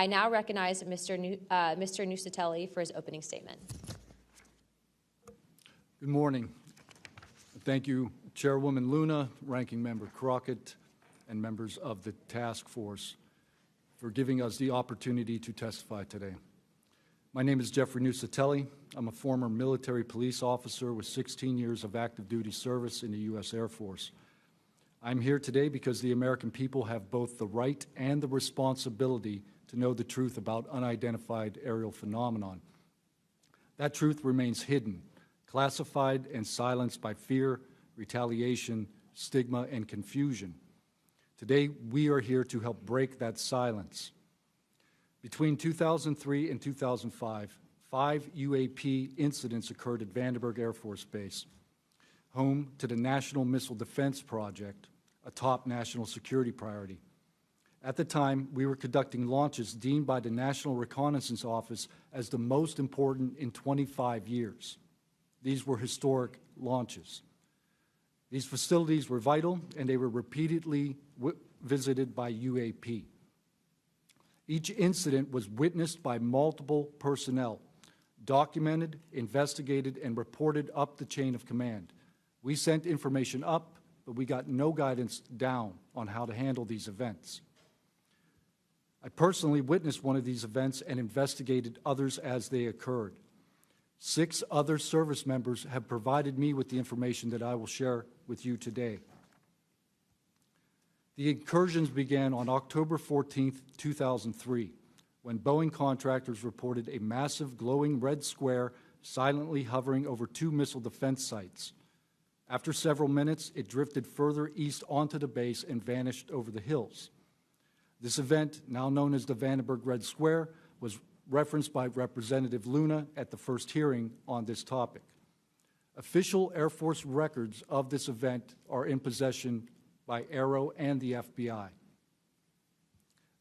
I now recognize Mr. Nuccetelli for his opening statement. Good morning. Thank you, Chairwoman Luna, Ranking Member Crockett, and members of the task force for giving us the opportunity to testify today. My name is Jeffrey Nuccetelli. I'm a former military police officer with 16 years of active duty service in the U.S. Air Force. I'm here today because the American people have both the right and the responsibility to know the truth about unidentified aerial phenomenon. That truth remains hidden, classified and silenced by fear, retaliation, stigma, and confusion. Today, we are here to help break that silence. Between 2003 and 2005, 5 UAP incidents occurred at Vandenberg Air Force Base, home to the National Missile Defense Project, a top national security priority. At the time, we were conducting launches deemed by the National Reconnaissance Office as the most important in 25 years. These were historic launches. These facilities were vital, and they were repeatedly visited by UAP. Each incident was witnessed by multiple personnel, documented, investigated, and reported up the chain of command. We sent information up, but we got no guidance down on how to handle these events. I personally witnessed one of these events and investigated others as they occurred. 6 other service members have provided me with the information that I will share with you today. The incursions began on October 14, 2003, when Boeing contractors reported a massive glowing red square silently hovering over 2 missile defense sites. After several minutes, it drifted further east onto the base and vanished over the hills. This event, now known as the Vandenberg Red Square, was referenced by Representative Luna at the first hearing on this topic. Official Air Force records of this event are in possession by Aero and the FBI.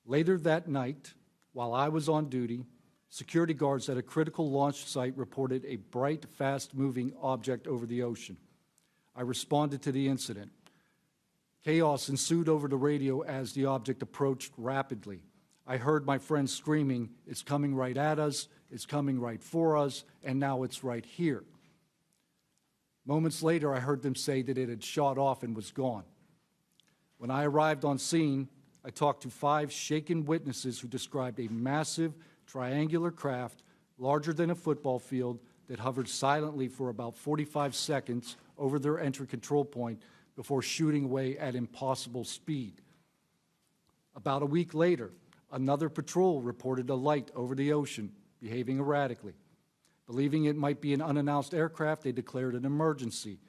Later that night, while I was on duty, security guards at a critical launch site reported a bright, fast-moving object over the ocean. I responded to the incident. Chaos ensued over the radio as the object approached rapidly. I heard my friends screaming, "It's coming right at us, it's coming right for us, and now it's right here." Moments later, I heard them say that it had shot off and was gone. When I arrived on scene, I talked to 5 shaken witnesses who described a massive triangular craft larger than a football field that hovered silently for about 45 seconds over their entry control point before shooting away at impossible speed. About a week later, another patrol reported a light over the ocean, behaving erratically. Believing it might be an unannounced aircraft, they declared an emergency,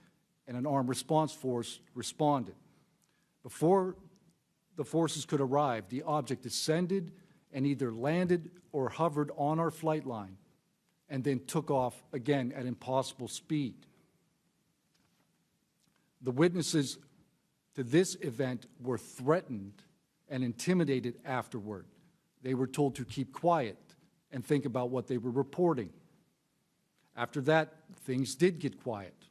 and an armed response force responded. Before the forces could arrive, the object descended and either landed or hovered on our flight line and then took off again at impossible speed. The witnesses to this event were threatened and intimidated afterward. They were told to keep quiet and think about what they were reporting. After that, things did get quiet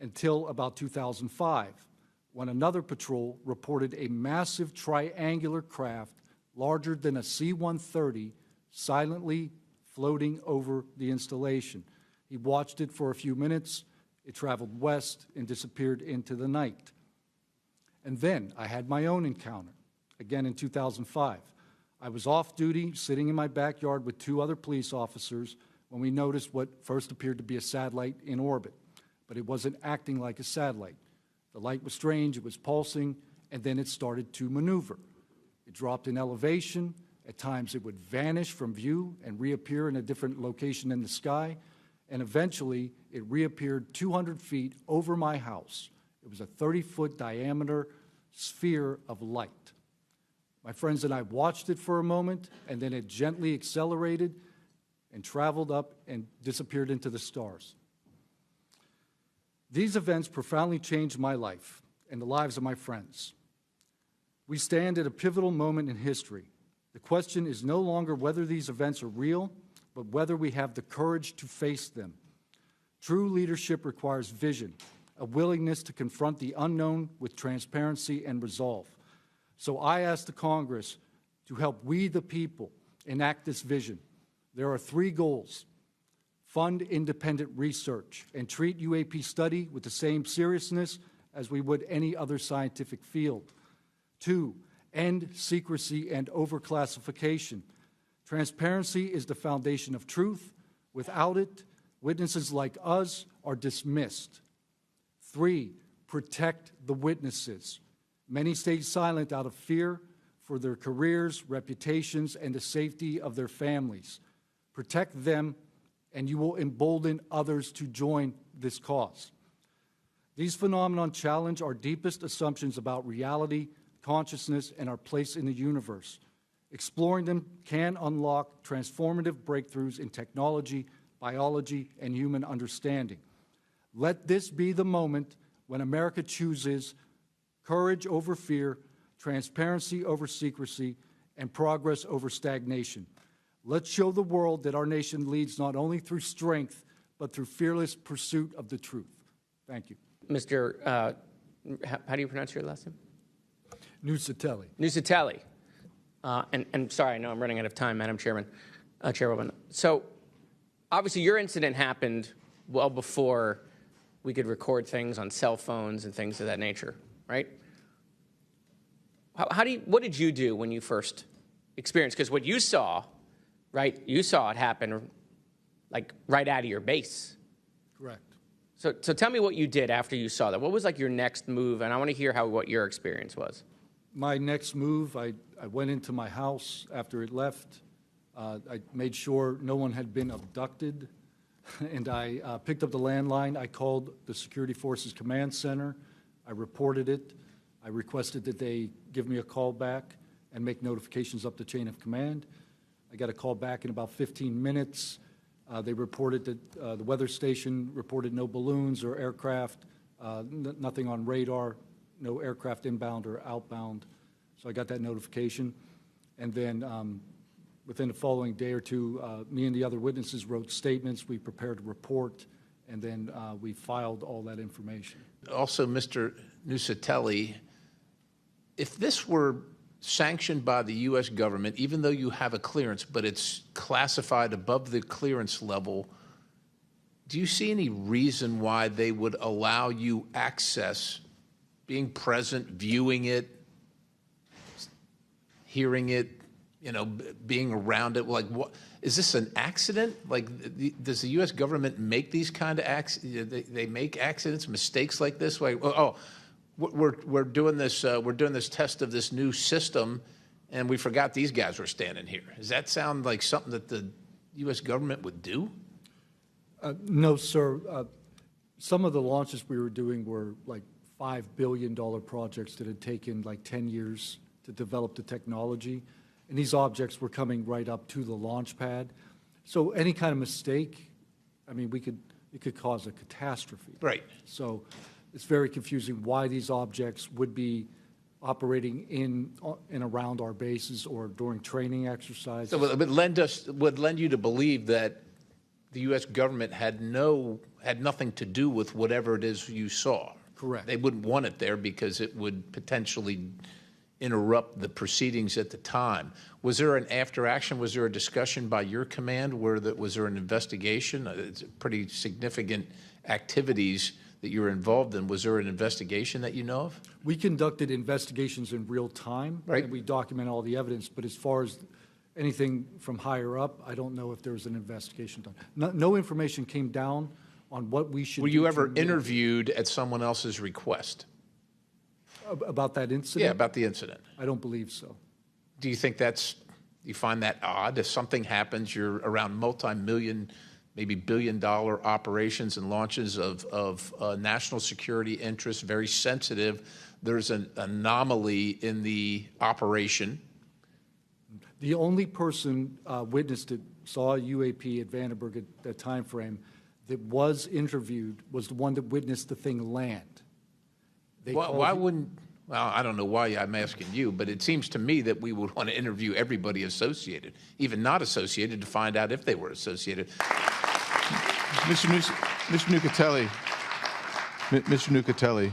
until about 2005, when another patrol reported a massive triangular craft larger than a C-130 silently floating over the installation. He watched it for a few minutes. It traveled west and disappeared into the night. And then I had my own encounter, again in 2005. I was off duty, sitting in my backyard with 2 other police officers when we noticed what first appeared to be a satellite in orbit, but it wasn't acting like a satellite. The light was strange, it was pulsing, and then it started to maneuver. It dropped in elevation. At times it would vanish from view and reappear in a different location in the sky, and eventually it reappeared 200 feet over my house. It was a 30-foot diameter sphere of light. My friends and I watched it for a moment, and then it gently accelerated and traveled up and disappeared into the stars. These events profoundly changed my life and the lives of my friends. We stand at a pivotal moment in history. The question is no longer whether these events are real, but whether we have the courage to face them. True leadership requires vision, a willingness to confront the unknown with transparency and resolve. So I ask the Congress to help we, the people, enact this vision. There are 3 goals: fund independent research and treat UAP study with the same seriousness as we would any other scientific field. 2, end secrecy and overclassification. Transparency is the foundation of truth. Without it, witnesses like us are dismissed. 3, protect the witnesses. Many stay silent out of fear for their careers, reputations, and the safety of their families. Protect them, and you will embolden others to join this cause. These phenomena challenge our deepest assumptions about reality, consciousness, and our place in the universe. Exploring them can unlock transformative breakthroughs in technology, biology, and human understanding. Let this be the moment when America chooses courage over fear, transparency over secrecy, and progress over stagnation. Let's show the world that our nation leads not only through strength, but through fearless pursuit of the truth. Thank you. Mr. How do you pronounce your last name? Nuccetelli. Nuccetelli. And sorry, I know I'm running out of time, Madam Chairwoman. So obviously your incident happened well before we could record things on cell phones and things of that nature, right? What did you do when you first experienced? Because what you saw, right, you saw it happen like right out of your base. Correct. So tell me what you did after you saw that. What was like your next move? And I want to hear what your experience was. My next move, I went into my house after it left. I made sure no one had been abducted, and I picked up the landline. I called the Security Forces Command Center. I reported it. I requested that they give me a call back and make notifications up the chain of command. I got a call back in about 15 minutes. They reported that the weather station reported no balloons or aircraft, nothing on radar, no aircraft inbound or outbound. So I got that notification. And then within the following day or two, me and the other witnesses wrote statements. We prepared a report, and then we filed all that information. Also, Mr. Nuccetelli, if this were sanctioned by the U.S. government, even though you have a clearance, but it's classified above the clearance level, do you see any reason why they would allow you access, being present, viewing it, hearing it, being around it? Like, what is this, an accident? Like, does the U.S. government make these kind of accidents? They make accidents, mistakes like this? Like, we're doing this test of this new system, and we forgot these guys were standing here. Does that sound like something that the U.S. government would do? No, sir. Some of the launches we were doing were like $5 billion projects that had taken like 10 years to develop the technology. And these objects were coming right up to the launch pad. So any kind of mistake, it could cause a catastrophe. Right. So it's very confusing why these objects would be operating in and around our bases or during training exercises. So it would lend you to believe that the U.S. government had nothing to do with whatever it is you saw. Correct. They wouldn't want it there because it would potentially interrupt the proceedings at the time. Was there an after action? Was there a discussion by your command? Was there an investigation? It's pretty significant activities that you were involved in. Was there an investigation that you know of? We conducted investigations in real time, right, and we document all the evidence. But as far as anything from higher up, I don't know if there was an investigation done. No information came down on what we should do. Were you ever interviewed at someone else's request? About that incident? Yeah, about the incident. I don't believe so. Do you think you find that odd? If something happens, you're around multi-million, maybe billion-dollar operations and launches of national security interests, very sensitive. There's an anomaly in the operation. The only person witnessed it, saw a UAP at Vandenberg at that time frame, that was interviewed was the one that witnessed the thing land. Why wouldn't, well, I don't know why I'm asking you, but it seems to me that we would want to interview everybody associated, even not associated, to find out if they were associated. Mr. Nuccetelli,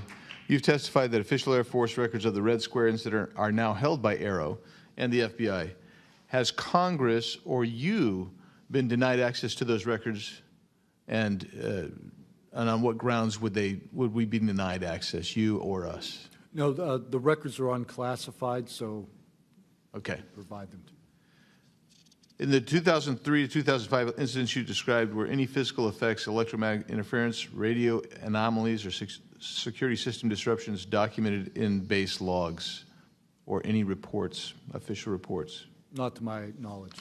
you've testified that official Air Force records of the Red Square incident are now held by Aero and the FBI. has Congress or you been denied access to those records, and on what grounds would we be denied access, you or us? No, the records are unclassified, so Okay. provide them. In the 2003 to 2005 incidents you described, were any physical effects, electromagnetic interference, radio anomalies, or security system disruptions documented in base logs or any reports, official reports? Not to my knowledge.